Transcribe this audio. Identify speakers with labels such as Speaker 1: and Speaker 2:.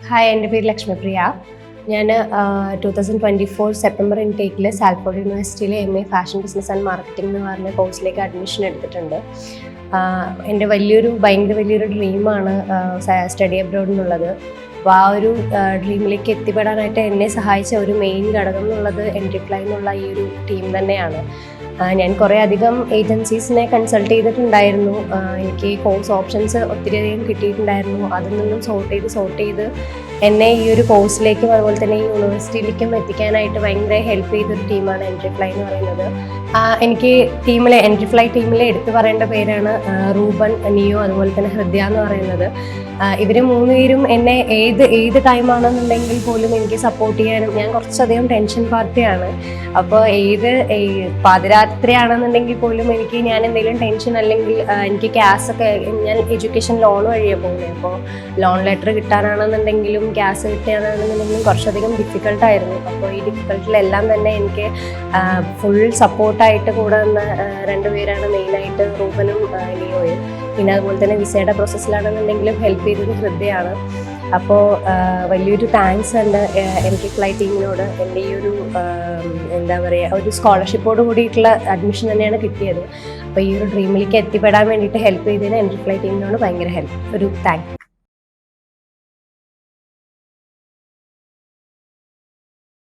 Speaker 1: Hi, എൻ്റെ പേര് ലക്ഷ്മിപ്രിയ. ഞാൻ 2024 സെപ്റ്റംബർ ഇൻടേക്കിൽ സാൽഫോർഡ് യൂണിവേഴ്സിറ്റിയിലെ MA fashion business and marketing എന്ന് പറഞ്ഞ കോഴ്സിലേക്ക് അഡ്മിഷൻ എടുത്തിട്ടുണ്ട്. എൻ്റെ ഭയങ്കര വലിയൊരു ഡ്രീമാണ് സ്റ്റഡി അബ്രോഡ് എന്നുള്ളത്. അപ്പോൾ ആ ഒരു ഡ്രീമിലേക്ക് എത്തിപ്പെടാനായിട്ട് എന്നെ സഹായിച്ച ഒരു മെയിൻ ഘടകം എന്നുള്ളത് എൻട്രിഫ്ലൈ എന്നുള്ള ഈ ഒരു ടീം തന്നെയാണ്. ഞാൻ കുറേ അധികം ഏജൻസീസിനെ കൺസൾട്ട് ചെയ്തിട്ടുണ്ടായിരുന്നു. എനിക്ക് കോഴ്സ് ഓപ്ഷൻസ് ഒത്തിരിയധികം കിട്ടിയിട്ടുണ്ടായിരുന്നു. അതിൽ നിന്നും സോർട്ട് ചെയ്ത് എന്നെ ഈ ഒരു കോഴ്സിലേക്കും അതുപോലെ തന്നെ ഈ യൂണിവേഴ്സിറ്റിയിലേക്കും എത്തിക്കാനായിട്ട് ഭയങ്കര ഹെൽപ്പ് ചെയ്തൊരു ടീമാണ് എൻട്രിഫ്ലൈ എന്ന് പറയുന്നത്. എനിക്ക് എൻട്രിഫ്ലൈ ടീമിലെ എടുത്തു പറയേണ്ട പേരാണ് റൂബൻ, നിയോ, അതുപോലെ തന്നെ ഹൃദയ എന്ന് പറയുന്നത്. ഇവർ മൂന്നുപേരും എന്നെ ഏത് ടൈമാണെന്നുണ്ടെങ്കിൽ പോലും എനിക്ക് സപ്പോർട്ട് ചെയ്യാനും, ഞാൻ കുറച്ചധികം ടെൻഷൻ പാർട്ടിയാണ്. അപ്പോൾ പാതിരാത്രിയാണെന്നുണ്ടെങ്കിൽ പോലും ഞാൻ എന്തെങ്കിലും ടെൻഷൻ അല്ലെങ്കിൽ എനിക്ക് ക്യാഷൊക്കെ, ഞാൻ എഡ്യൂക്കേഷൻ ലോൺ വഴിയാണ് പോകുന്നത്. അപ്പോൾ ലോൺ ലെറ്റർ കിട്ടാനാണെന്നുണ്ടെങ്കിലും ക്യാഷ് കിട്ടാനാണെന്നുണ്ടെങ്കിലും കുറച്ചധികം ഡിഫിക്കൽട്ടായിരുന്നു. അപ്പോൾ ഈ ഡിഫിക്കൽട്ടിലെല്ലാം തന്നെ എനിക്ക് ഫുൾ സപ്പോർട്ടായിട്ട് കൂടെ വന്ന രണ്ടുപേരാണ് മെയിനായിട്ട്, റൂബനും നിയോയും. പിന്നെ അതുപോലെ തന്നെ വിസയുടെ പ്രോസസ്സിലാണെന്നുണ്ടെങ്കിലും ഹെൽപ്പ് ചെയ്തത് ഹൃദയാണ്. അപ്പോൾ വലിയൊരു താങ്ക്സ് ഉണ്ട് എൻട്രിഫ്ലൈ ടീമിനോട്. എൻ്റെ ഈ ഒരു ഒരു സ്കോളർഷിപ്പോട് കൂടിയിട്ടുള്ള അഡ്മിഷൻ തന്നെയാണ് കിട്ടിയത്. അപ്പോൾ ഈ ഒരു ഡ്രീമിലേക്ക് എത്തിപ്പെടാൻ വേണ്ടിയിട്ട് ഹെൽപ്പ് ചെയ്തതിന് എൻട്രിഫ്ലൈ ടീമിനോട് ഭയങ്കര ഒരു താങ്ക്.